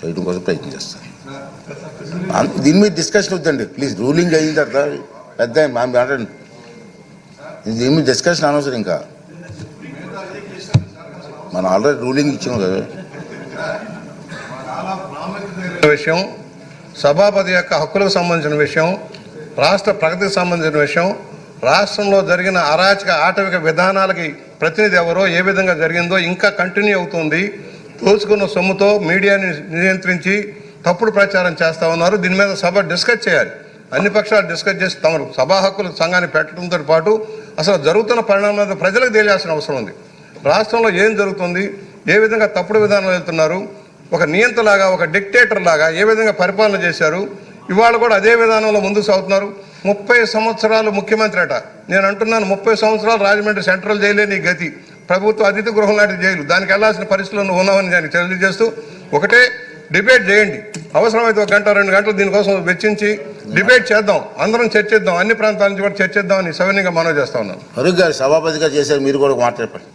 చేయడం కోసం ప్రయత్నం చేస్తాను. దీని మీద డిస్కషన్ వద్దండి ప్లీజ్. రూలింగ్ అయిన తర్వాత పెద్ద మాట్లాడండి. దీని మీద డిస్కషన్ అనవసరం. ఇంకా మనం ఆల్రెడీ రూలింగ్ ఇచ్చాము కదా. విషయం, సభాపతి యొక్క హక్కులకు సంబంధించిన విషయం, రాష్ట్ర ప్రగతికి సంబంధించిన విషయం, రాష్ట్రంలో జరిగిన అరాచక ఆటవిక విధానాలకి ప్రతినిధి ఎవరో, ఏ విధంగా జరిగిందో ఇంకా కంటిన్యూ అవుతుంది. దోచుకున్న సొమ్ముతో మీడియాని నియంత్రించి తప్పుడు ప్రచారం చేస్తూ ఉన్నారు. దీని మీద సభ డిస్కస్ చేయాలి. అన్ని పక్షాలు డిస్కస్ చేసి తమరు సభా హక్కుల సంఘాన్ని పెట్టడంతో పాటు అసలు జరుగుతున్న పరిణామాలు ప్రజలకు తెలియాల్సిన అవసరం ఉంది. రాష్ట్రంలో ఏం జరుగుతుంది, ఏ విధంగా తప్పుడు విధానాలు వెళ్తున్నారు, ఒక నియంతలాగా, ఒక డిక్టేటర్ లాగా ఏ విధంగా పరిపాలన చేశారు, ఇవాళ కూడా అదే విధానంలో ముందుకు సాగుతున్నారు. 30 సంవత్సరాలు ముఖ్యమంత్రి అట. నేను అంటున్నాను, 30 సంవత్సరాలు రాజమండ్రి సెంట్రల్ జైలే నీ గతి, ప్రభుత్వ అతిథి గృహం లాంటి జైలు, దానికి వెళ్లాల్సిన పరిస్థితుల్లో నువ్వు ఉన్నావని దానికి తెలియజేస్తూ ఒకటే డిబేట్ చేయండి. అవసరమైతే 1 గంట 2 గంటలు దీనికోసం వెచ్చించి డిబేట్ చేద్దాం, అందరం చర్చిద్దాం, అన్ని ప్రాంతాల నుంచి కూడా చర్చిద్దామని సవినీయంగా మనవి చేస్తా ఉన్నాను. ఫరూక్ గారు సభాపతిగా చేశారు, మీరు కూడా మాట్లాడండి.